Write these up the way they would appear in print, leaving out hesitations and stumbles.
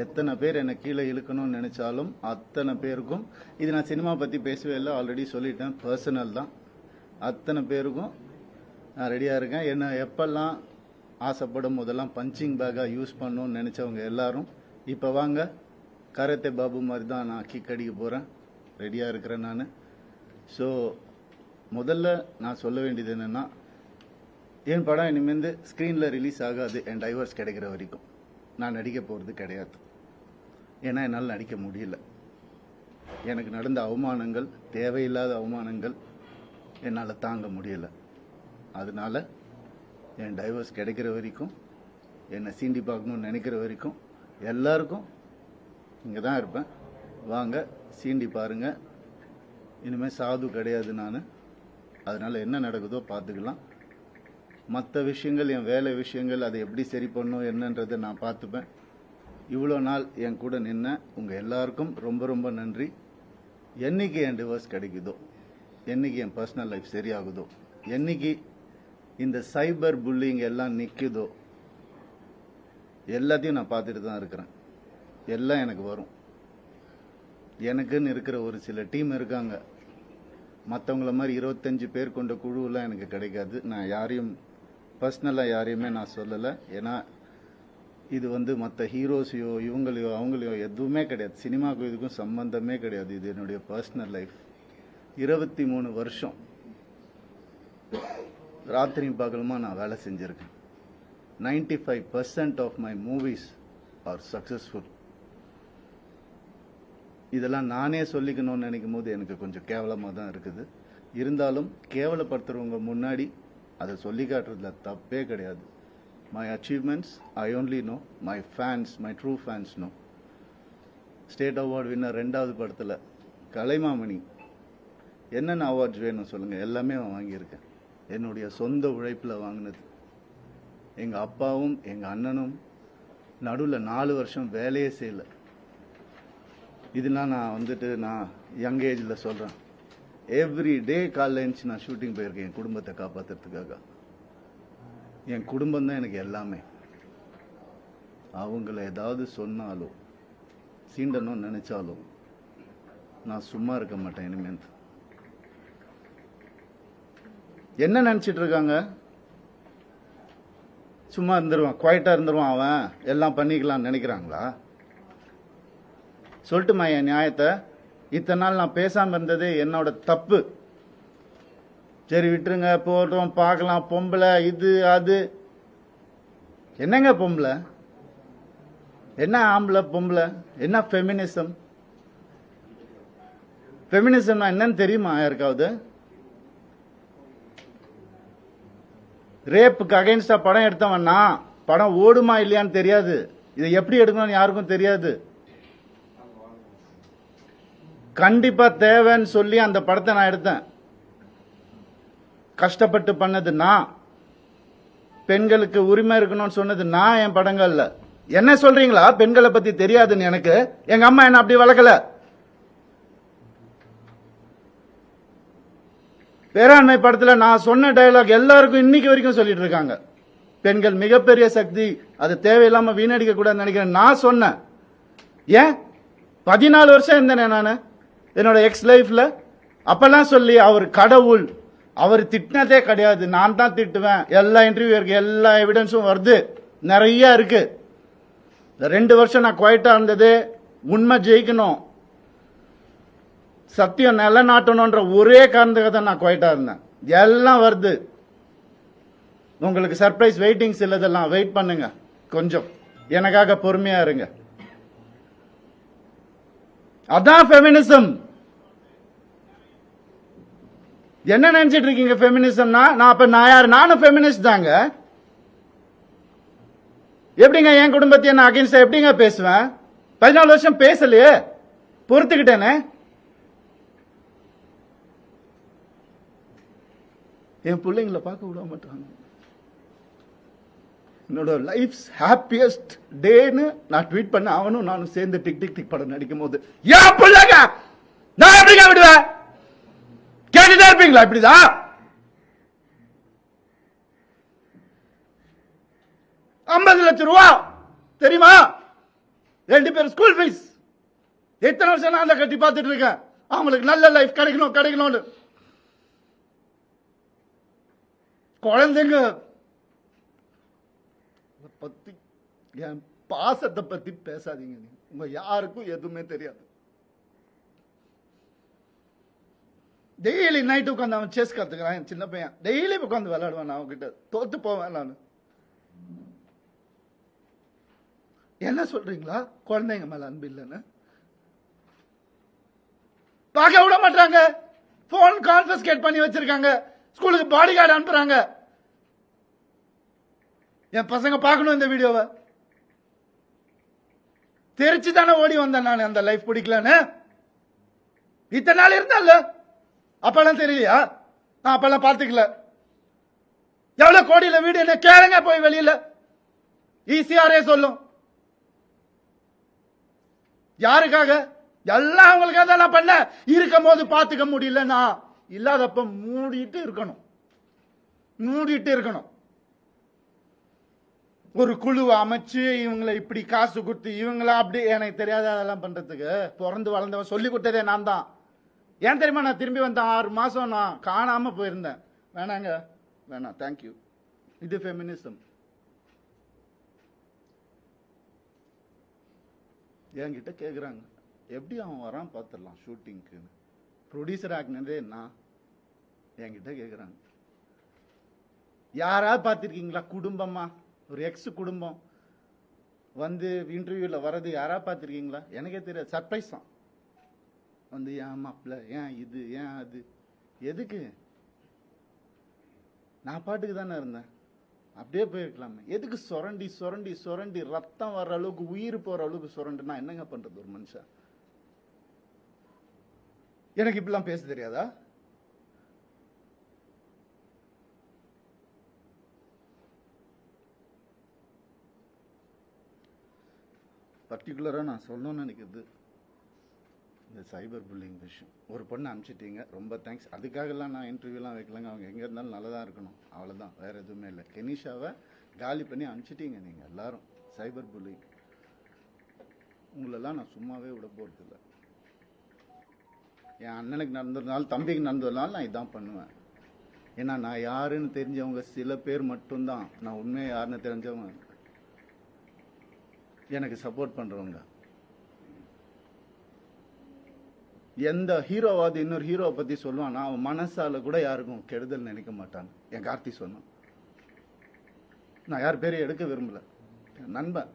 எத்தனை பேர் என்னை கீழே இழுக்கணும்னு நினைச்சாலும் அத்தனை பேருக்கும், இது நான் சினிமா பற்றி பேசவே இல்லை, ஆல்ரெடி சொல்லிட்டேன், பர்சனல் தான். அத்தனை பேருக்கும் நான் ரெடியாக இருக்கேன். என்னை எப்பெல்லாம் ஆசைப்படும் போதெல்லாம் பஞ்சிங் பேக்காக யூஸ் பண்ணணும்னு நினச்சவங்க எல்லாரும் இப்போ வாங்க, கராத்தே பாபு மாதிரி தான் நான் கிக் அடிக்க போகிறேன், ரெடியாக இருக்கிறேன் நான். ஸோ முதல்ல நான் சொல்ல வேண்டியது என்னென்னா, என் படம் இனிமேல் ஸ்க்ரீனில் ரிலீஸ் ஆகாது என் டைவர்ஸ் கிடைக்கிற வரைக்கும். நான் நடிக்க போகிறது கிடையாது. ஏன்னா என்னால் நடிக்க முடியல. எனக்கு நடந்த அவமானங்கள், தேவையில்லாத அவமானங்கள் என்னால் தாங்க முடியலை. அதனால என் டைவர்ஸ் கிடைக்கிற வரைக்கும், என்னை சீண்டி பார்க்கணும்னு நினைக்கிற வரைக்கும் எல்லாருக்கும் இங்கே தான் இருப்பேன். வாங்க, சீண்டி பாருங்க. இனிமேல் சாது கிடையாது நான். அதனால் என்ன நடக்குதோ பார்த்துக்கலாம். மற்ற விஷயங்கள், என் வேலை விஷயங்கள், அதை எப்படி சரி பண்ணணும் என்னன்றதை நான் பார்த்துப்பேன். இவ்வளோ நாள் என் கூட நின்ன உங்கள் எல்லாருக்கும் ரொம்ப ரொம்ப நன்றி. என்னைக்கு என் டிவோர்ஸ் கிடைக்குதோ, என்னைக்கு என் பர்சனல் லைஃப் சரியாகுதோ, என்னைக்கு இந்த சைபர் புல்லிங் எல்லாம் நிற்குதோ, எல்லாத்தையும் நான் பார்த்துட்டு தான் இருக்கிறேன். எல்லாம் எனக்கு வரும். எனக்குன்னு இருக்கிற ஒரு சில டீம் இருக்காங்க. மற்றவங்கள மாதிரி 25 பேர் கொண்ட குழுவெல்லாம் எனக்கு கிடைக்காது. நான் யாரையும் பர்சனலாக யாரையுமே நான் சொல்லலை. ஏன்னா இது மற்ற ஹீரோஸையோ இவங்களையோ அவங்களையோ எதுவுமே கிடையாது. சினிமாவுக்கும் இதுக்கும் சம்பந்தமே கிடையாது. இது என்னுடைய பர்சனல் லைஃப். 23 வருஷம் ராத்திரி பகலுமா நான் வேலை செஞ்சுருக்கேன். 95% of my movies are successful. இதெல்லாம் நானே சொல்லிக்கணும்னு நினைக்கும் போது எனக்கு கொஞ்சம் கேவலமாக தான் இருக்குது. இருந்தாலும் கேவலப்படுத்துறவங்க முன்னாடி அதை சொல்லி காட்டுறதுல தப்பே கிடையாது. My achievements I only know, my fans, my true fans know. State award winner 2வது படத்தில் கலைமாமணி. என்னென்ன அவார்ட்ஸ் வேணும் சொல்லுங்கள், எல்லாமே வாங்கியிருக்கேன். என்னுடைய சொந்த உழைப்பில் வாங்கினது. எங்கள் அப்பாவும் எங்கள் அண்ணனும் நடுவில் 4 வருஷம் வேலையே செய்யலை. இதெல்லாம் நான் யங் ஏஜில் சொல்கிறேன். எவ்ரி டே காலைல எழுந்துச்சு நான் ஷூட்டிங் போயிருக்கேன் என் குடும்பத்தை காப்பாற்றுறதுக்காக. என் குடும்பம் தான் எனக்கு எல்லாமே. அவங்கள ஏதாவது சொன்னாலோ சீண்டணும்னு நினைச்சாலும் நான் சும்மா இருக்க மாட்டேன் இனிமேல். என்ன நினைச்சிட்டு இருக்காங்க? சும்மா இருந்துருவான், குவைட்டா இருந்துருவான், அவன் எல்லாம் பண்ணிக்கலாம்னு நினைக்கிறாங்களா? சொல்லட்டுமா என் நியாயத்தை? இத்தனை நாள் நான் பேசாம இருந்தது என்னோட தப்பு. சரி விட்டுருங்க, போட்டோம், பார்க்கலாம். பொம்பளை இது அது. என்னங்க பொம்பளை? என்ன ஆம்பளை பொம்பளை? என்ன ஃபெமினிசம்? ஃபெமினிசம்னா என்னன்னு தெரியுமா யாருக்காவது? ரேப்புக்கு அகைன்ஸ்டா படம் எடுத்தவன்னா படம் ஓடுமா இல்லையான்னு தெரியாது. இதை எப்படி எடுக்கணும்னு யாருக்கும் தெரியாது. கண்டிப்பா தேவைன்னு சொல்லி அந்த படத்தை நான் எடுத்தேன். கஷ்டப்பட்டு பண்ணது நான். பெண்களுக்கு உரிமை இருக்கணும்னு சொன்னது நான் என் படங்கள்ல. என்ன சொல்றீங்களா பெண்களை பத்தி தெரியாதுன்னு? எனக்கு எங்க அம்மா என்ன அப்படி வளர்க்கல. பேராண்மை படத்துல நான் சொன்ன டயலாக் எல்லாருக்கும் இன்னைக்கு வரைக்கும் சொல்லிட்டு இருக்காங்க. பெண்கள் மிகப்பெரிய சக்தி, அது தேவையில்லாம வீணடிக்க கூடாதுன்னு நினைக்கிறேன். நான் சொன்னேன். ஏன் 14 வருஷம் இருந்தேனே நானு என்னோட எக்ஸ் லைஃப்ல. அப்பெல்லாம் சொல்லி அவர் கடவுள், அவர் திட்டினதே கிடையாது, நான் தான் திட்டுவேன். எல்லா இன்டர்வியூ இருக்கு, எல்லா எவிடன்ஸும் வருது, நிறைய இருக்கு. 2 வருஷம் நான் குவைட்டா இருந்தது உண்மை ஜெயிக்கணும், சத்தியம் நிலநாட்டணும்ன்ற ஒரே காரணத்துக்காக தான் நான் குவைட்டா இருந்தேன். எல்லாம் வருது. உங்களுக்கு சர்ப்ரைஸ் வெயிட்டிங்ஸ் இல்லதெல்லாம் வெயிட் பண்ணுங்க. கொஞ்சம் எனக்காக பொறுமையா இருங்க. அதான் ஃபெமினிசம். என்ன நினைச்சிட்டு இருக்கீங்க ஃபெமினிசம்னா? நான் யாரு? நானும் ஃபெமினிஸ்ட் தாங்க. எப்படிங்க என் குடும்பத்தை நான் அகைன்ஸ்டா எப்படிங்க பேசுவேன்? 14 வருஷம் பேசலையே, பொறுத்துக்கிட்டேனே. என் பிள்ளைங்களை பார்க்க விட மாட்டாங்க. என்னோட லைஃப்ஸ் ஹாப்பியஸ்ட் டேன்னு நான் ட்வீட் பண்ண அவனும் நானும் சேர்ந்து டிக் டிக் டிக் படம் நடிக்கும் போது ஏன் பிள்ளைங்க நான் எப்படிங்க விடுவேன்? கேட்டுதான் இருப்பீங்களா? இப்படிதான் 50 லட்சம் ரூபா தெரியுமா? 2 பேரும் ஸ்கூல் ஃபீஸ். எத்தனை வருஷம் நான் அதை கட்டி பார்த்துட்டு இருக்கேன். அவங்களுக்கு நல்ல லைஃப் கிடைக்கணும்னு. குழந்தைங்க பத்தி, என் பாசத்தை பத்தி பேசாதீங்க. உங்க யாருக்கும் எதுவுமே தெரியாது. டெய்லி நைட் உட்காந்து அவன் செஸ் கத்துக்கிறான். சின்ன பையன் டெய்லி உட்காந்து விளையாடுவான். அவன் கிட்ட தோத்து போவேன் நான். என்ன சொல்றீங்களா? குழந்தைங்க மேல அன்பு இல்லைன்னு பார்க்க விட மாட்டாங்க. போன் கான்ஃபிஸ்கேட் பண்ணி வச்சிருக்காங்க. ஸ்கூலுக்கு பாடி கார்டு அனுப்புறாங்க. என் பசங்க பார்க்கணும் இந்த வீடியோவை. தெரிச்சு தானே ஓடி வந்தேன் நான். அந்த லைஃப் பிடிக்கலன்னு இத்தனை நாள் இருந்தால அப்பெல்லாம் தெரியலையா? நான் அப்பெல்லாம் பார்த்துக்கல. எவ்வளவு கோடியில வீடு என்ன கேளுங்க போய் வெளியில. ஈசிஆரே சொல்லும். யாருக்காக? எல்லாம் அவங்களுக்காக தான் நான் பண்ண. இருக்கும் போது பார்த்துக்க முடியல. நான் இல்லாதப்ப மூடிட்டு இருக்கணும். ஒரு குழுவை அமைச்சு இவங்களை இப்படி காசு கொடுத்து இவங்கள அப்படி எனக்கு தெரியாத அதெல்லாம் பண்றதுக்கு பிறந்து வளர்ந்தவன் சொல்லி கொடுத்ததே நான் தான். ஏன் தெரியுமா? நான் திரும்பி வந்தேன் 6 மாசம் நான் காணாம போயிருந்தேன். வேணாம் தேங்க்யூ. இது ஃபெமினிசம். என்கிட்ட கேக்குறாங்க எப்படி அவன் வரான் பார்த்துடலாம் ஷூட்டிங்க்கு. ப்ரொடியூசர் ஆகினதே நான். என்கிட்ட கேக்குறாங்க யாராவது பார்த்திருக்கீங்களா? குடும்பமா ஒரு எக்ஸ் குடும்பம் வந்து இன்டர்வியூல வர்றது யாராவது பார்த்திருக்கீங்களா? எனக்கே தெரியாது. சர்ப்ரைஸ் தான். வந்து ஏன் மாப்பிள்ள, ஏன் இது, ஏன் அது, எதுக்கு? நான் பாட்டுக்கு தானே இருந்தேன். அப்படியே போயிருக்கலாமே. எதுக்கு சுரண்டி ரத்தம் வர்ற அளவுக்கு, உயிர் போற அளவுக்கு சுரண்டுனா என்னங்க பண்றது ஒரு மனுஷன்? எனக்கு இப்படிலாம் பேச தெரியாதா? பர்டிகுலரா நான் சொல்லணும்னு நினைக்கிறது இந்த சைபர் புல்லிங் விஷயம். ஒரு பொண்ணு அனுப்பிச்சிட்டீங்க, ரொம்ப தேங்க்ஸ். அதுக்காகலாம் நான் இன்டர்வியூலாம் வைக்கலங்க. அவங்க எங்கே இருந்தாலும் நல்லதாக இருக்கணும், அவ்வளோதான். வேற எதுவுமே இல்லை. கெனிஷாவை காலி பண்ணி அனுப்பிச்சிட்டீங்க நீங்கள் எல்லாரும். சைபர் புல்லிங் உங்களெல்லாம் நான் சும்மாவே விட போகிறது இல்லை. என் அண்ணனுக்கு நடந்ததுனால, தம்பிக்கு நடந்ததுனால நான் இதான் பண்ணுவேன். ஏன்னா நான் யாருன்னு தெரிஞ்சவங்க சில பேர் மட்டும்தான். நான் உண்மையை யாருன்னு தெரிஞ்சவங்க எனக்கு சப்போர்ட் பண்றவங்க. எந்த ஹீரோவாது இன்னொரு ஹீரோவை பத்தி சொல்லுவானா அவன் மனசால கூட யாருக்கும் கெடுதல் நினைக்க மாட்டான். என் கார்த்தி சொன்னான். நான் யார் பேரையும் எடுக்க விரும்பல. நண்பன்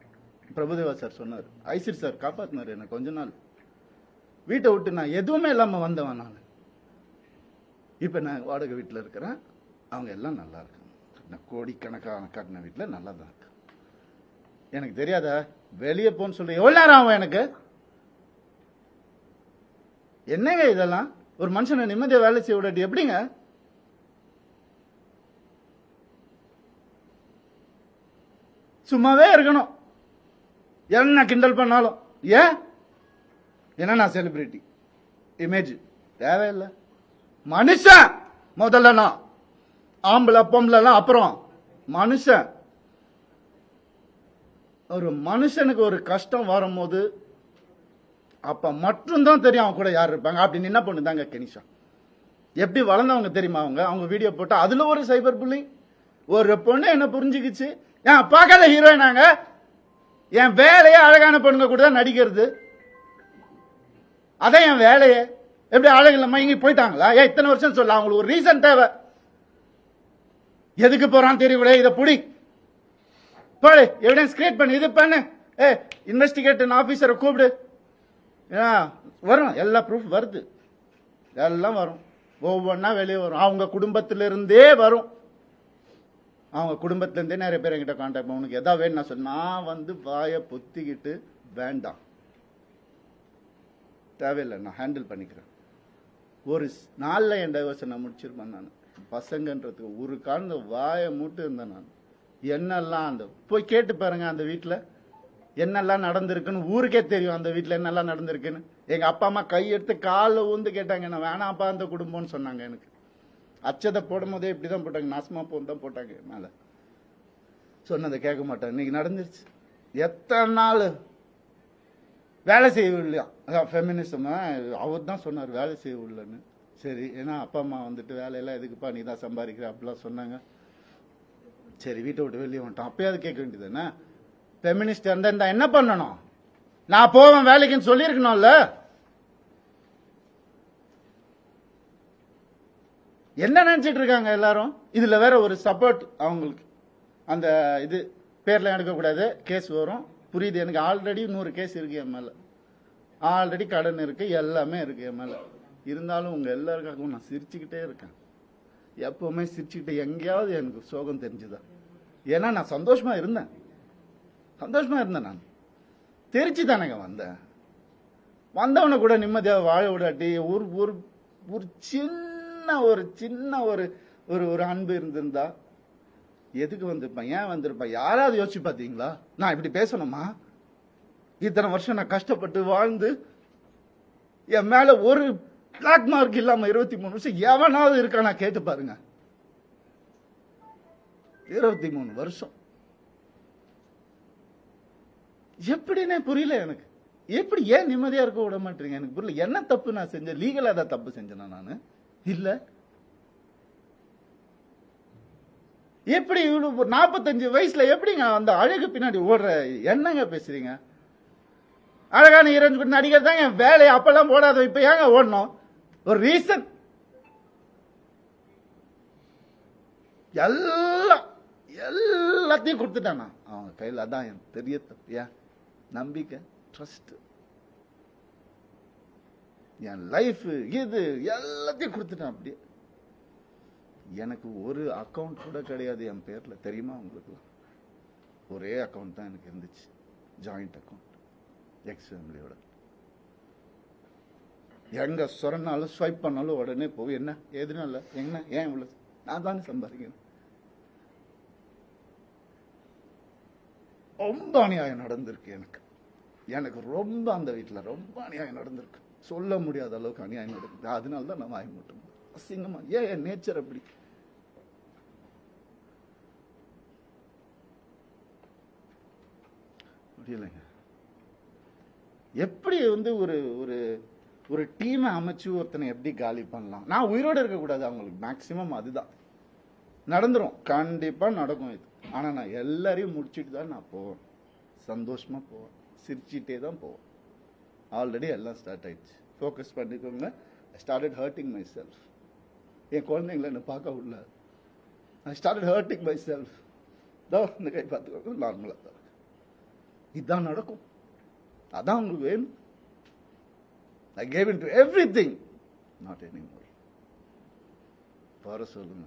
பிரபுதேவா சார் சொன்னார். ஐசிர் சார் காப்பாத்தினார் எனக்கு. கொஞ்ச நாள் வீட்டை விட்டு நான் எதுவுமே இல்லாம வந்தவன் நான். இப்ப நான் வாடகை வீட்டுல இருக்கிறேன். அவங்க எல்லாம் நல்லா இருக்காங்க. நான் கோடிக்கணக்கான காட்டின வீட்டுல நல்லா தான் இருக்கு. எனக்கு தெரியாத வெளியே போன்னு சொல்ற எவ்வளவு நேரம் ஆகும் எனக்கு? என்னங்க இதெல்லாம்? ஒரு மனுஷனை நிம்மதியா வேலை செய்ய விடாட்டி எப்படிங்க? சும்மாவே இருக்கணும். என்ன கிண்டல் பண்ணாலும். ஏன்? ஏன்னா நான் செலிபிரிட்டி இமேஜ் தேவையில்லை. மனுஷன் முதல்ல. நான் ஆம்பளை பொம்பளைலாம் அப்புறம். மனுஷன். ஒரு மனுஷனுக்கு ஒரு கஷ்டம் வரும்போது அப்ப மட்டும்தான் தெரியும் அவன் கூட யார் இருப்பாங்க. அப்படின்னு என்ன பண்ணுதாங்க கெனிஷா. எப்படி வளர்ந்தவங்க தெரியுமா அவங்க? அவங்க வீடியோ போட்டா அதுல ஒரு சைபர் புல்லிங். ஒரு பொண்ணு என்ன புரிஞ்சுக்கிச்சு, ஏன் பார்க்காத ஹீரோயினாங்க, என் வேலையே அழகான பொண்ணுங்க கூட தான் நடிக்கிறது, அதான் என் வேலையே. எப்படி அழகு இல்லாம இங்க போயிட்டாங்களா? ஏன் இத்தனை வருஷம் சொல்ல? அவங்களுக்கு ஒரு ரீசன் தேவை. எதுக்கு போறான் தெரியல. இதை புடி போடு, எவிடன்ஸ் கிரியேட் பண்ணு, இது பண்ணு, இன்வெஸ்டிகேஷன் ஆபீசரை கூப்பிடு. வரும், எல்லா ப்ரூஃப் வருது, எல்லாம் வரும். ஒவ்வொன்னா வெளியே வரும். அவங்க குடும்பத்திலிருந்தே வரும். அவங்க குடும்பத்திலிருந்தே நிறைய பேர் என்கிட்ட கான்டாக்ட் பண்ண, உனக்கு எதா வேணும் நான் சொன்ன, நான் வந்து வாயை பொத்திக்கிட்டு வேண்டாம், தேவையில்லை, நான் ஹேண்டில் பண்ணிக்கிறேன். ஒரு நாளில் என் டைவர்ஸை நான் முடிச்சிருப்பேன். நான் பசங்கன்றதுக்கு ஒரு கால வாயை மூட்டு இருந்தேன். நான் என்னெல்லாம் அந்த போய் கேட்டு பாருங்க, அந்த வீட்டில் என்னெல்லாம் நடந்திருக்குன்னு ஊருக்கே தெரியும். அந்த வீட்டில் என்னெல்லாம் நடந்திருக்குன்னு எங்க அப்பா அம்மா கையெடுத்து காலில் ஊந்து கேட்டாங்க. என்ன வேணாப்பா அந்த குடும்பம்னு சொன்னாங்க. எனக்கு அச்சதை போடும் போதே இப்படிதான் போட்டாங்க, நாசமா போன்னு தான் போட்டாங்க மேல. சொன்னதை கேட்க மாட்டாங்க. இன்னைக்கு நடந்துருச்சு. எத்தனை நாள் வேலை செய்ய இல்லையா, அதான் ஃபெமினிசம். அவர் தான் சொன்னார் வேலை செய்ய இல்லைன்னு. சரி, ஏன்னா அப்பா அம்மா வந்துட்டு வேலையெல்லாம் எதுக்குப்பா நீ தான் சம்பாதிக்கிற அப்படிலாம் சொன்னாங்க. சரி, வீட்டை விட்டு வெளியே வந்துட்டோம். அப்பயாவது கேட்க வேண்டியது என்ன? ஃபெமினிஸ்ட் இருந்தா என்ன பண்ணணும்? நான் போவேன் வேலைக்குன்னு சொல்லியிருக்கணும்ல. என்ன நினைச்சிட்டு இருக்காங்க எல்லாரும்? இதுல வேற ஒரு சப்போர்ட் அவங்களுக்கு. அந்த இது பேர்ல எடுக்கக்கூடாது, கேஸ் வரும். புரியுது எனக்கு. ஆல்ரெடி 100 கேஸ் இருக்கு என் மேல. ஆல்ரெடி கடன் இருக்கு, எல்லாமே இருக்கு என் மேல. இருந்தாலும் உங்க எல்லாருக்காகவும் நான் சிரிச்சுக்கிட்டே இருக்கேன். எப்பவுமே சிரிச்சுக்கிட்டே. எங்கேயாவது எனக்கு சோகம் தெரிஞ்சுதா? ஏன்னா நான் சந்தோஷமா இருந்தேன். நான் தெரிச்சு தானேங்க வந்தேன். வந்தவனை கூட நிம்மதியாக வாழ விடாட்டி ஒரு சின்ன ஒரு அன்பு இருந்திருந்தா எதுக்கு வந்திருப்பேன்? ஏன் வந்திருப்பேன்? யாராவது யோசிச்சு பாத்தீங்களா? நான் இப்படி பேசணுமா? இத்தனை வருஷம் நான் கஷ்டப்பட்டு வாழ்ந்து என் மேல ஒரு பிளாக் மார்க் இல்லாம 23 வருஷம் எவனாவது இருக்கா? நான் கேட்டு பாருங்க. 23 வருஷம் எப்படின்னே புரியல எனக்கு. எப்படி ஏன் நிம்மதியா இருக்க விட மாட்டீங்க? எனக்கு புரியல. என்ன தப்பு நான் செஞ்சேன்? லீகலா தான் தப்பு செஞ்சேனா நானு? இல்ல. எப்படி 45 வயசுல எப்படிங்க அந்த அழகு பின்னாடி ஓடுற? என்னங்க பேசுறீங்க? அழகான ஹீரோயின் நடிகர் தான் என் வேலையை. அப்பெல்லாம் போடாத, இப்ப ஏங்க ஓடணும்? ஒரு ரீசன். எல்லாத்தையும் கொடுத்துட்டானா அவங்க கையில்? அதான் என் பெரிய தப்பு. ஏன் நம்பிக்கை, ட்ரஸ்ட், என் லைஃப், இது எல்லாத்தையும் கொடுத்துட்டான். அப்படியே எனக்கு ஒரு அக்கவுண்ட் கூட கிடையாது என் பேர்ல. தெரியுமா உங்களுக்கு? ஒரே அக்கவுண்ட் தான் எனக்கு இருந்துச்சு, ஜாயிண்ட் அக்கவுண்ட், எக்ஸ் ஃபேமிலியோட. எங்க சொன்னாலும் ஸ்வைப் பண்ணாலும் உடனே போய் என்ன எதுனால என்ன ஏன் இவ்வளவு? நான் தானே சம்பாதிக்கணும். ரொம்ப அநியாயம் நடந்திருக்கு எனக்கு ரொம்ப. அந்த வீட்டில் ரொம்ப அநியாயம் நடந்திருக்கு. சொல்ல முடியாத அளவுக்கு அநியாயம் நடக்குது. அதனால தான் நான் வாய மாட்டோம். அசிங்கமா. ஏன் என் நேச்சர் அப்படி? முடியலைங்க. எப்படி ஒரு ஒரு ஒரு டீமை அமைச்சு ஒருத்தனை எப்படி காலி பண்ணலாம்? நான் உயிரோடு இருக்கக்கூடாது அவங்களுக்கு. மேக்சிமம் அதுதான் நடந்துரும். கண்டிப்பா நடக்கும் இது. ஆனா நான் எல்லாரையும் முடிச்சுட்டு தான் நான் போவேன். சந்தோஷமா போவேன், சிரிச்சுட்டே தான் போவேன். ஆல்ரெடி எல்லாம் ஸ்டார்ட் ஆயிடுச்சு. ஃபோக்கஸ் பண்ணிக்கோங்க. I started hurting myself. என் குழந்தைங்களை என்ன பார்க்க உள்ள I started hurting myself. இந்த கை பார்த்துக்கோங்க, நார்மலா தான். இதுதான் நடக்கும். அதான் உங்களுக்கு வேணும். I gave into everything, not anymore. வர சொல்லுங்க.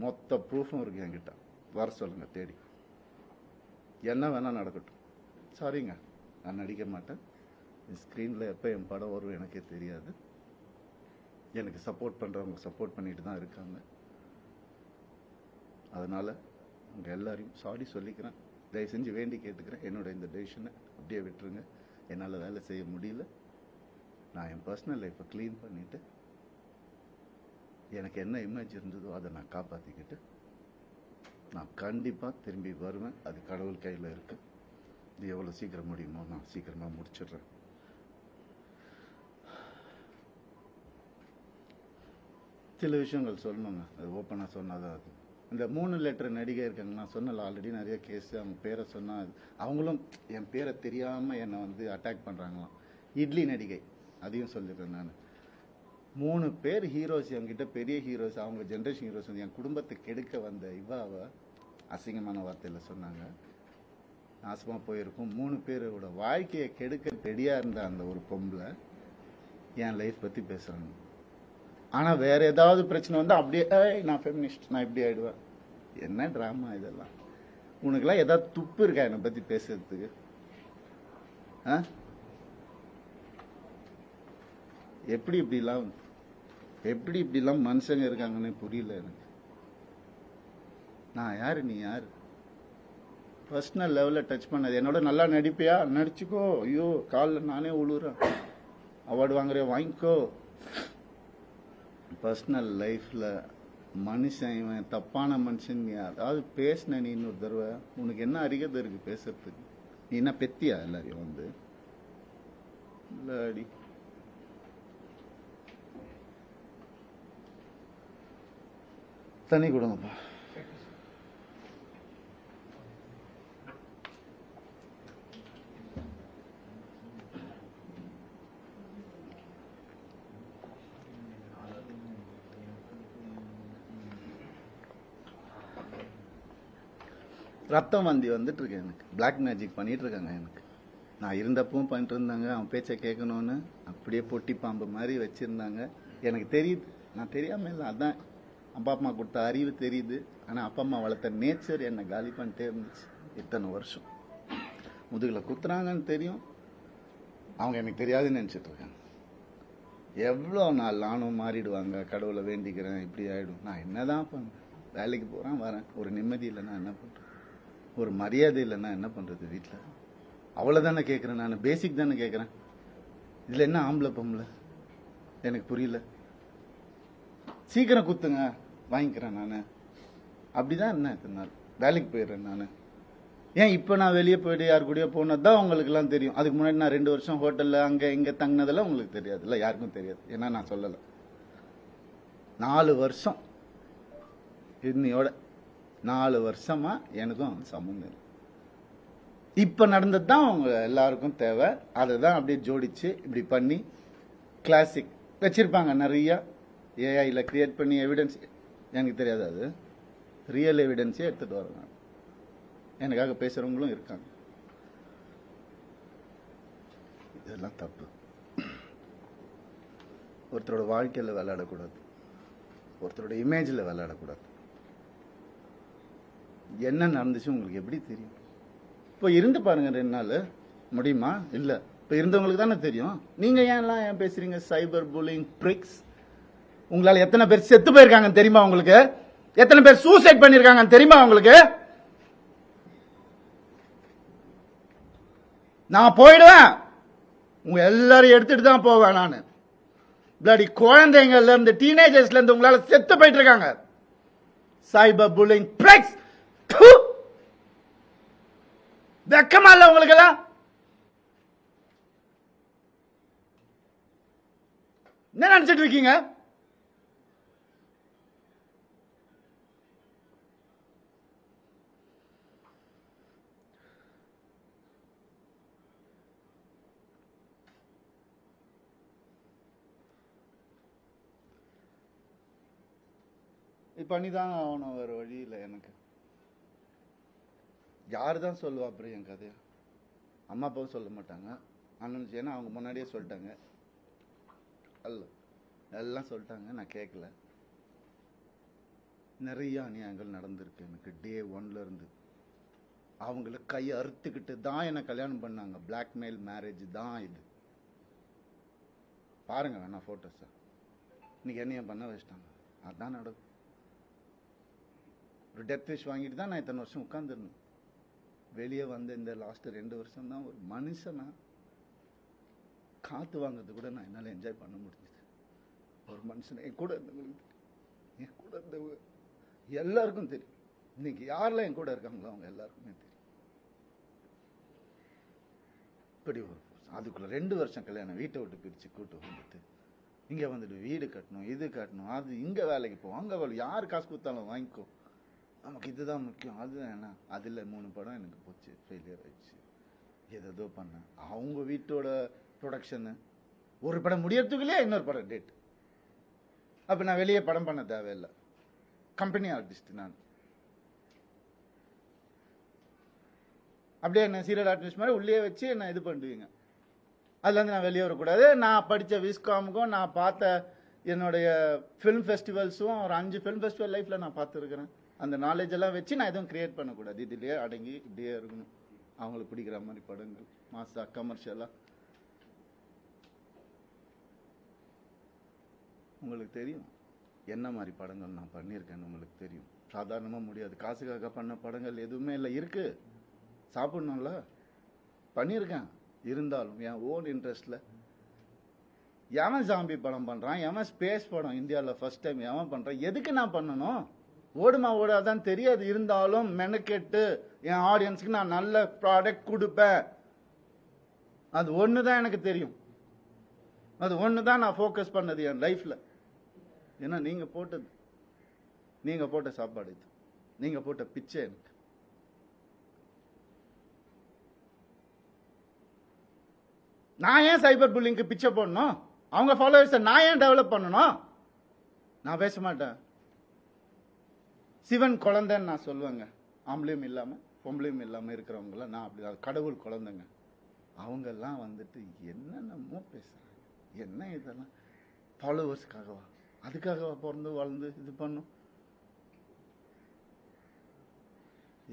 மொத்த ப்ரூஃபும் இருக்கு என்கிட்ட. வர சொல்லுங்க தேடி. என்ன வேணா நடக்கட்டும். சாரிங்க, நான் நடிக்க மாட்டேன். ஸ்க்ரீன்ல எப்போ என் படம் வரும் எனக்கே தெரியாது. எனக்கு சப்போர்ட் பண்றவங்க சப்போர்ட் பண்ணிட்டு தான் இருக்காங்க. அதனால உங்க எல்லாரையும் சாரி சொல்லிக்கிறேன். தயவு செஞ்சு வேண்டி கேட்டுக்கிறேன். என்னோட இந்த டெசிஷனை அப்படியே விட்டுருங்க. என்னால் வேலை செய்ய முடியல. நான் என் பர்சனல் லைஃப்பை க்ளீன் பண்ணிட்டு எனக்கு என்ன இமேஜ் இருந்ததோ அதை நான் காப்பாற்றிக்கிட்டு நான் கண்டிப்பாக திரும்பி வருவேன். அது கடவுள் கையில் இருக்கு. இது எவ்வளோ சீக்கிரம் முடியுமோ நான் சீக்கிரமாக முடிச்சிடுறேன். சில விஷயங்கள் சொல்லணுங்க. அது ஓப்பனாக சொன்னாதான் அது. இந்த 3 லெட்டர் நடிகை இருக்காங்க. நான் சொன்னல ஆல்ரெடி நிறைய கேஸ். அவங்க பேரை சொன்னால் அவங்களும் என் பேரை தெரியாமல் என்னை அட்டாக் பண்ணுறாங்களாம். இட்லி நடிகை, அதையும் சொல்லிடுறேன் நான். 3 பேர் ஹீரோஸ் என்கிட்ட, பெரிய ஹீரோஸ், அவங்க ஜென்ரேஷன் ஹீரோஸ். என் குடும்பத்தை கெடுக்க வந்த இவாவை அசிங்கமான வார்த்தையில் சொன்னாங்க. நாசமாக போயிருக்கும். 3 பேரோட வாழ்க்கையை கெடுக்க ரெடியாக இருந்த அந்த ஒரு பொம்பளை என் லைஃப் பற்றி பேசுகிறாங்க. ஆனால் வேற ஏதாவது பிரச்சனை வந்தால் அப்படியே நான் ஃபெமினிஸ்ட், நான் இப்படி ஆயிடுவேன். என்ன ட்ராமா இதெல்லாம்? உனக்குலாம் ஏதாவது துப்பு இருக்கா என்னை பற்றி பேசுறதுக்கு? எப்படி இப்படிலாம் மனுஷங்க இருக்காங்கன்னு புரியல எனக்கு. நான் யாரு, நீ யாரு? பர்சனல் லெவலில் டச் பண்ணது. என்னோட நல்லா நடிப்பியா? நடிச்சுக்கோ. ஐயோ, காலில் நானே உழுறேன். அவார்டு வாங்குற வாங்கிக்கோ. பர்சனல் லைஃப்ல மனுஷன் இவன் தப்பான மனுஷன் அதாவது பேசின நீ இன்னொரு தடவை உனக்கு என்ன அறிகதை இருக்கு பேசுறதுக்கு? நீ என்ன பெத்தியா எல்லாரையும் இல்லாடி தண்ணி கொடுங்கப்பா. ரத்தம் வந்தி வந்துட்டு இருக்கு எனக்கு. பிளாக் மேஜிக் பண்ணிட்டு இருக்காங்க எனக்கு. நான் இருந்தப்பவும் பண்ணிட்டு இருந்தாங்க. அவன் பேச்சை கேட்கணும்னு அப்படியே பொட்டி பாம்பு மாதிரி வச்சிருந்தாங்க. எனக்கு தெரியுது, நான் தெரியாம இல்லை. அதான் அப்பா அம்மா கொடுத்த அறிவு தெரியுது. ஆனால் அப்பா அம்மா வளர்த்த நேச்சர் என்னை காலி பண்ணிட்டே இருந்துச்சு இத்தனை வருஷம். முதுகில் குத்துறாங்கன்னு தெரியும், அவங்க எனக்கு தெரியாதுன்னு நினச்சிட்டு இருக்காங்க. எவ்வளோ நாள் நானும் மாறிடுவாங்க, கடவுளை வேண்டிக்கிறேன், இப்படி ஆகிடும். நான் என்னதான் பண்ணேன்? வேலைக்கு போகிறேன், வரேன். ஒரு நிம்மதி இல்லைன்னா என்ன பண்ணுறேன்? ஒரு மரியாதை இல்லைன்னா என்ன பண்ணுறது? வீட்டில் அவ்வளோதானே கேட்குறேன், நான் பேசிக் தானே கேட்குறேன். இதில் என்ன ஆம்பளை பொம்பளை எனக்கு புரியல. சீக்கிரம் குத்துங்க, வாங்கிக்கிறேன் நான். அப்படிதான் என்ன இத்தனை நாள் வேலைக்கு போயிடுறேன் நான். ஏன் இப்போ நான் வெளியே போயிட்டு யார் கூடயோ போனது தான் உங்களுக்குலாம் தெரியும். அதுக்கு முன்னாடி நான் 2 வருஷம் ஹோட்டலில் அங்கே இங்கே தங்கினதெல்லாம் உங்களுக்கு தெரியாது இல்லை, யாருக்கும் தெரியாது. ஏன்னா நான் சொல்லலை. 4 வருஷம் இன்னையோட 4 வருஷமா எனக்கும் சம்மந்தம் இல்லை. இப்போ நடந்தது தான் அவங்க எல்லாருக்கும் தேவை. அதை தான் அப்படியே ஜோடிச்சு இப்படி பண்ணி கிளாசிக் வச்சிருப்பாங்க நிறைய. ஏஐயில் கிரியேட் பண்ணி எவிடன்ஸ் எனக்கு தெரியாது, அது ரியல் எவிடன்ஸே எடுத்துட்டு வராங்க. எனக்காக பேசுறவங்களும் இருக்காங்க. இதெல்லாம் தப்பு. ஒருத்தரோட வாழ்க்கையில் விளையாடக்கூடாது, ஒருத்தரோட இமேஜில் விளையாடக்கூடாது. என்ன நடந்துச்சு உங்களுக்கு எப்படி தெரியும்? இப்போ இருந்து பாருங்க 2 நாள் முடியுமா? இல்லை, இப்போ இருந்தவங்களுக்கு தானே தெரியும். நீங்க ஏன் பேசுறீங்க? Cyber bullying pricks. உங்களால எத்தனை பேர் செத்து போயிருக்காங்க தெரியுமா உங்களுக்கு? எத்தனை பேர் சூசைட் பண்ணிருக்காங்க தெரியுமா உங்களுக்கு? நான் போயிடுவேன், உங்க எல்லாரும் எடுத்துட்டு தான் போவேன் நான். பிளடி குழந்தைங்கள்ல இருந்து டீனேஜர்ஸ்ல இருந்து உங்களால செத்து போயிட்டு இருக்காங்க. Cyber bullying pricks. வெக்கமா இல்ல உங்களுக்கு எல்லாம்? என்ன நினைச்சிட்டு இருக்கீங்க? பண்ணிதான் ஆகணும், வேற வழி இல்லை எனக்கு. யாரு தான் சொல்லுவா அப்புறம் என் கதையா? அம்மா அப்பாவும் சொல்ல மாட்டாங்க, அண்ணன். ஏன்னா அவங்க முன்னாடியே சொல்லிட்டாங்க, அல்ல எல்லாம் சொல்லிட்டாங்க, நான் கேட்கல. நிறைய அநியாயங்கள் நடந்திருக்கு எனக்கு டே 1ல இருந்து. அவங்கள கையை அறுத்துக்கிட்டு தான் என்னை கல்யாணம் பண்ணாங்க. பிளாக்மெயில் மேரேஜ் தான் இது. பாருங்க வேணா போட்டோஸ். இன்னைக்கு என்னைய பண்ண வச்சிட்டாங்க. அதான் நடக்கும். ஒரு டெத் விஷ் வாங்கிட்டு தான் நான் இத்தனை வருஷம் உட்காந்துருந்தேன். வெளியே வந்து இந்த லாஸ்ட் 2 வருஷம் தான் ஒரு மனுஷனா காத்து வாங்கிறது கூட நான் என்னால் என்ஜாய் பண்ண முடிஞ்சது. ஒரு மனுஷனை என் கூட இருந்தவங்களுக்கு, என் கூட இருந்தவங்க எல்லாருக்கும் தெரியும். இன்னைக்கு யாரெல்லாம் என் கூட இருக்காங்களோ அவங்க எல்லாருக்குமே தெரியும். இப்படி ஒரு அதுக்குள்ள 2 வருஷம் கல்யாணம், வீட்டை விட்டு பிரிச்சு கூட்டு வந்துட்டு இங்க வந்துட்டு வீடு கட்டணும், இது கட்டணும், அது இங்க வேலைக்கு போவோம், அங்க வேலை, யார் காசு கொடுத்தாலும் வாங்கிக்கோ, நமக்கு இதுதான் முக்கியம். அதுதான் என்ன, அதில் 3 படம் எனக்கு போச்சு, ஃபெயிலியர் ஆயிடுச்சு. ஏதோ பண்ணேன். அவங்க வீட்டோட ப்ரொடக்ஷனு ஒரு படம் முடியறதுக்குள்ளே இன்னொரு படம் டேட். அப்போ நான் வெளியே படம் பண்ண தேவையில்லை, கம்பெனி ஆர்டிஸ்ட் நான். அப்படியே என்ன சீரியல் ஆர்டிஸ்ட் மாதிரி உள்ளே வச்சு என்ன இது பண்ணுவீங்க. அதுலேருந்து நான் வெளியே வரக்கூடாது. நான் படித்த விஸ்காமுக்கும் நான் பார்த்த என்னுடைய ஃபிலிம் ஃபெஸ்டிவல்ஸும் ஒரு 5 ஃபிலிம் ஃபெஸ்டிவல் லைஃப்பில் நான் பார்த்துருக்குறேன். அந்த நாலேஜ் எல்லாம் வச்சு நான் எதுவும் கிரியேட் பண்ணக்கூடாது. இதுலேயே அடங்கி இப்படியே இருக்கணும். அவங்களுக்கு பிடிக்கிற மாதிரி படங்கள், மாசா கமர்ஷியலாக. உங்களுக்கு தெரியும் என்ன மாதிரி படங்கள் நான் பண்ணியிருக்கேன்னு உங்களுக்கு தெரியும். சாதாரணமாக முடியாது. காசுக்காக பண்ண படங்கள் எதுவுமே இல்லை. இருக்கு, சாப்பிடணும்ல, பண்ணியிருக்கேன். இருந்தாலும் என் ஓன் இன்ட்ரெஸ்ட்ல எவன் ஜாம்பி படம் பண்றான், எவன் ஸ்பேஸ் படம் இந்தியாவில் ஃபர்ஸ்ட் டைம் எவன் பண்றான், எதுக்கு நான் பண்ணணும்? ஓடுமா ஓடாதான் தெரியாது. இருந்தாலும் மெனக்கெட்டு என் ஆடியன்ஸுக்கு நான் நல்ல ப்ராடக்ட் கொடுப்பேன். அது ஒன்று தான் எனக்கு தெரியும். அது ஒன்று தான் நான் ஃபோக்கஸ் பண்ணது என் லைஃப்ல. ஏன்னா நீங்க போட்ட சாப்பாடு இது, நீங்க போட்ட பிச்சை எனக்கு. நான் ஏன் சைபர் புல்லிங்க்கு பிச்சை போடணும்? அவங்க ஃபாலோவர்ஸை நான் ஏன் டெவலப் பண்ணணும்? நான் பேச மாட்டேன். சிவன் குழந்தைன்னு நான் சொல்லுவேங்க. ஆம்பளையும் இல்லாம பொம்பளையும் இல்லாம இருக்கிறவங்கள நான் அப்படிதான் கடவுள் குழந்தைங்க. அவங்கெல்லாம் வந்துட்டு என்னென்னமோ பேசுறாங்க. என்ன இதெல்லாம்? ஃபாலோவர்ஸ்க்காகவா? அதுக்காகவா பிறந்து வளர்ந்து இது பண்ணும்?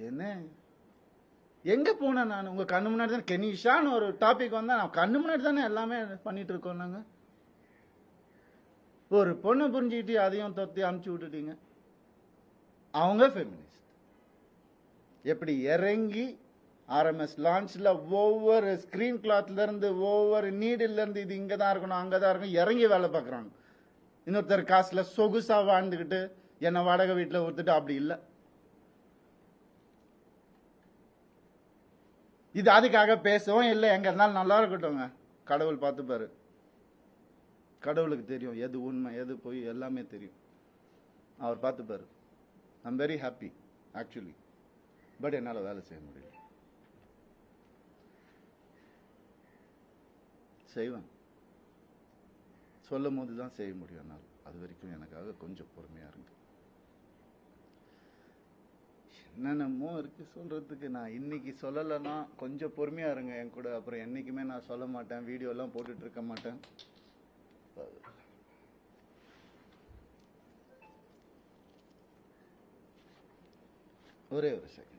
என்ன எங்க போனேன் நான்? உங்க கண்ணு முன்னாடி தான் கெனிஷான்னு ஒரு டாபிக் வந்தா நான் கண்ணு முன்னாடி தானே எல்லாமே பண்ணிட்டு இருக்கோம். நாங்க ஒரு பொண்ணு புரிஞ்சுக்கிட்டு அதையும் தொத்தி அமுச்சு விட்டுட்டீங்க. அவங்க ஃபெமினிஸ்ட். எப்படி இறங்கி ஆர்எம்எஸ் லான்ச்ல ஒவ்வொரு ஸ்கிரீன் கிளாத்ல இருந்து ஒவ்வொரு நீடில் இருந்து இது இங்கதான் இருக்கணும் அங்கதான் இருக்கணும் இறங்கி வேலை பார்க்கறாங்க. இன்னொருத்தர் காசுல சொகுசா வாழ்ந்துகிட்டு என்ன வாடகை வீட்டுல ஒருத்துட்டு அப்படி இல்லை. இது அதுக்காக பேசவும் இல்லை. எங்க இருந்தாலும் நல்லா இருக்கட்டும்ங்க. கடவுள் பார்த்துப்பாரு. கடவுளுக்கு தெரியும் எது உண்மை எது போய் எல்லாமே தெரியும். அவர் பார்த்துப்பாரு. I'm very happy actually. But என்னால் வேலை செய்ய முடியல. செய்வேன். சொல்லும் போது தான் செய்ய முடியும். என்னால் அது வரைக்கும் எனக்காக கொஞ்சம் பொறுமையா இருங்க. என்னென்னமோ இருக்கு சொல்றதுக்கு. நான் இன்னைக்கு சொல்லலைன்னா கொஞ்சம் பொறுமையா இருங்க என் கூட. அப்புறம் என்னைக்குமே நான் சொல்ல மாட்டேன். வீடியோ எல்லாம் போட்டுட்டு இருக்க மாட்டேன். ஒரே ஒரு செகண்ட்.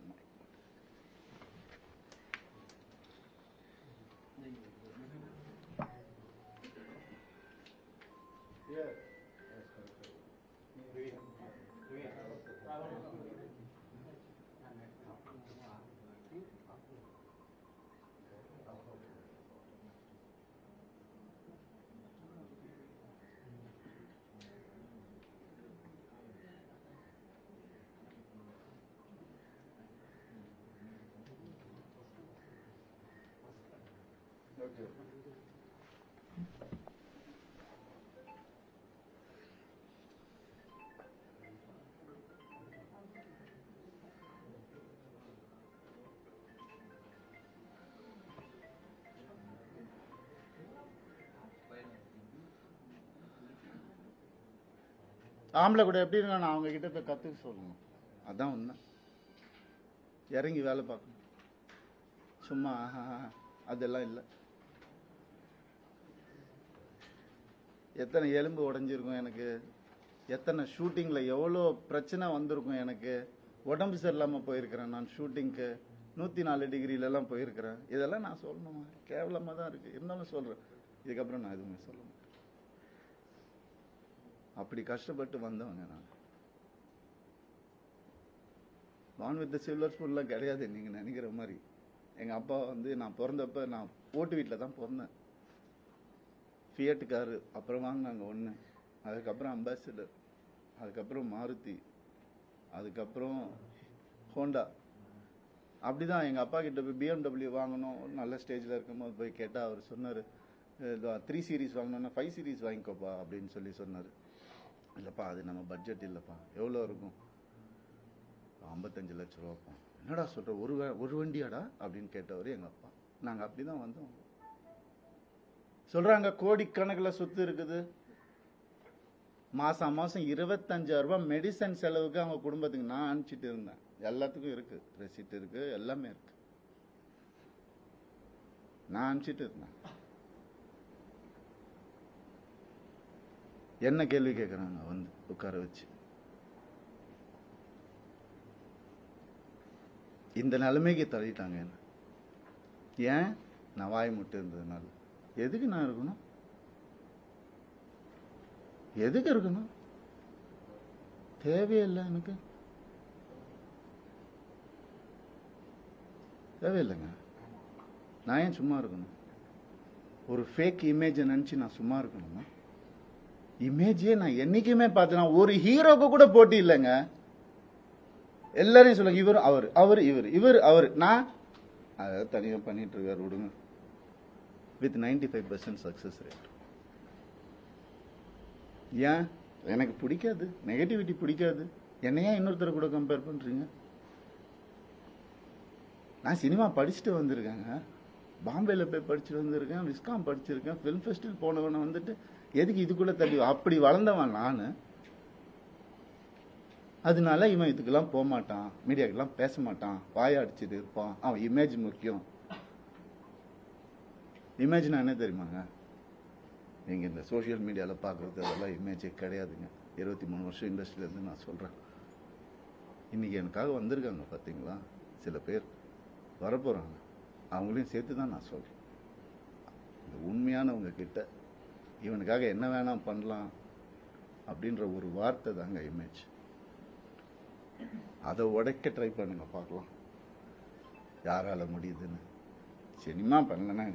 ஆம்பளை கூட எப்படி இருந்தா நான் அவங்க கிட்ட போய் கத்துக்க சொல்லணும். அதான் உண்மை. இறங்கி வேலை பார்க்கணும். சும்மா அதெல்லாம் இல்லை. எத்தனை எலும்பு உடைஞ்சிருக்கும் எனக்கு. எத்தனை ஷூட்டிங்ல எவ்வளோ பிரச்சனை வந்திருக்கும் எனக்கு. உடம்பு சரியில்லாம போயிருக்கிறேன் நான் ஷூட்டிங்க்கு. 104 டிகிரிலெல்லாம் போயிருக்கிறேன். இதெல்லாம் நான் சொல்லணுமா? கேவலமா தான் இருக்கு. இருந்தாலும் சொல்றேன். இதுக்கப்புறம் நான் எதுவுமே சொல்ல மாட்டேன். அப்படி கஷ்டப்பட்டு வந்தவங்க நான். பான் வித் சில்வர் ஸ்பூன்லாம் கிடையாது நீங்க நினைக்கிற மாதிரி. எங்க அப்பா வந்து நான் பிறந்தப்ப நான் ஓட்டு வீட்டில் தான் பிறந்தேன். ஃபியட் காரு அப்புறம் வாங்கினாங்க ஒன்று. அதுக்கப்புறம் அம்பாசிடர், அதுக்கப்புறம் மாருதி, அதுக்கப்புறம் ஹோண்டா. அப்படிதான் எங்க அப்பா கிட்ட போய் BMW வாங்கணும் நல்ல ஸ்டேஜில் இருக்கும்போது போய் கேட்டால் அவர் சொன்னார் 3 சீரீஸ் வாங்கணும்னா 5 சீரீஸ் வாங்கிக்கோப்பா அப்படின்னு சொன்னார். இல்லைப்பா அது நம்ம பட்ஜெட் இல்லைப்பா. எவ்வளோ இருக்கும்? 55 லட்ச ரூபாப்பா. என்னடா சொல்ற, ஒரு வண்டியாடா அப்படின்னு கேட்டவர் எங்க அப்பா. நாங்க அப்படிதான் வந்தோம். சொல்றாங்க கோடிக்கணக்கில் சொத்து இருக்குது. மாசம் 25,000 ரூபாய் மெடிசன் செலவுக்கு அவங்க குடும்பத்துக்கு நான் அனுப்பிச்சிட்டு இருந்தேன். எல்லாத்துக்கும் இருக்கு, ரெசிப்ட் இருக்கு, எல்லாமே இருக்கு. நான் அனுப்பிச்சிட்டு இருந்தேன். என்ன கேள்வி கேட்கறாங்க வந்து உட்கார வச்சு. இந்த நிலைமைக்கு தள்ளிட்டாங்க என்ன. ஏன்? நான் வாய் முட்டு இருந்ததுனால. எதுக்கு நான் இருக்கணும்? எதுக்கு இருக்கணும்? தேவையில்லை எனக்கு. தேவையில்லைங்க. நான் ஏன் சும்மா இருக்கணும்? ஒரு ஃபேக் இமேஜை நினைச்சு நான் சும்மா இருக்கணுமா? இமேஜே நான் என்னைக்குமே பார்த்தேன். ஒரு ஹீரோக்கு கூட போட்டி இல்லைங்க. எல்லாரையும் சொல்லுங்க இவர் அவர் அவர் இவர் இவர் அவர். நான் அதை தனியாக பண்ணிட்டு இருக்காரு விடுங்க. With 95% success rate. ஏன் எனக்கு பிடிக்காது, நெகட்டிவிட்டி பிடிக்காது. என்னையா இன்னொருத்தரை கூட கம்பேர் பண்றீங்க? நான் சினிமா படிச்சுட்டு வந்திருக்கேங்க, பாம்பேல போய் படிச்சுட்டு வந்திருக்கேன், விஸ்காம் படிச்சிருக்கேன், ஃபிலிம் ஃபெஸ்டிவல் போனவன வந்துட்டு எதுக்கு இதுக்குள்ள தள்ளி? அப்படி வளர்ந்தவன் நான். அதனால இவன் இதுக்கெல்லாம் போக மாட்டான், மீடியாக்கெல்லாம் பேச மாட்டான், வாய அடிச்சுட்டு இருப்பான், அவன் இமேஜ் முக்கியம். இமேஜ்னா என்ன தெரியுமாங்க? நீங்க இந்த சோசியல் மீடியால பாக்குறது அதெல்லாம் இமேஜே கிடையாதுங்க. 23 வருஷம் இண்டஸ்ட்ரியில இருந்து நான் சொல்றேன். இன்னைக்கு எனக்காக வந்திருக்காங்க பாத்தீங்களா, சில பேர் வரப்போறாங்க, அவங்களையும் சேர்த்து தான் நான் சொல்றேன். இந்த உண்மையானவங்க கிட்ட இவனுக்காக என்ன வேணா பண்ணலாம் அப்படின்ற ஒரு வார்த்தை தாங்க இமேஜ். அதை உடைக்க ட்ரை பண்ணுங்க, பார்க்கலாம் யாரால முடியுதுன்னு. சினிமா பண்ணலன்னா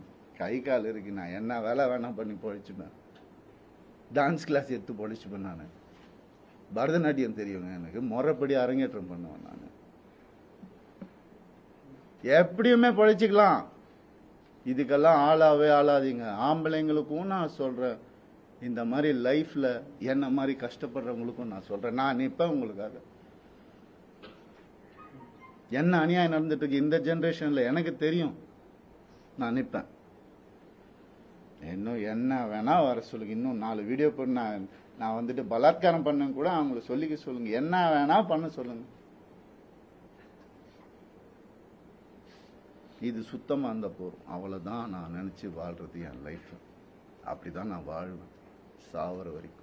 கை கால் இருக்கு, நான் என்ன வேலை வேணா பண்ணி பொழைச்சுப்பேன். டான்ஸ் கிளாஸ் எடுத்து பொழைச்சுப்பேன். நான் பரதநாட்டியம் தெரியுங்க எனக்கு, முறைப்படி அரங்கேற்றம் பண்ணுவேன். நான் எப்படியுமே பொழைச்சிக்கலாம். இதுக்கெல்லாம் ஆளாவே ஆளாதீங்க. ஆம்பளைங்களுக்கும் நான் சொல்றேன், இந்த மாதிரி லைஃப்ல என்ன மாதிரி கஷ்டப்படுறவங்களுக்கும் நான் சொல்றேன், நான் நிற்பேன் உங்களுக்காக. என்ன அநியாயம் நடந்துட்டு இருக்கு இந்த ஜெனரேஷன்ல எனக்கு தெரியும், நான் நிற்பேன். இன்னும் என்ன வேணா வர சொல்லுங்க, இன்னும் 4 வீடியோ போட்டு நான் வந்துட்டு பலாத்காரம் பண்ண கூட அவங்கள சொல்லிக்க சொல்லுங்க, என்ன வேணா பண்ண சொல்லுங்க. இது சுத்தமா இருந்தா போதும், அவ்வளவுதான் நான் நினைச்சு வாழ்றது என் லைஃப். அப்படிதான் நான் வாழ்வேன் சாவர வரைக்கும்.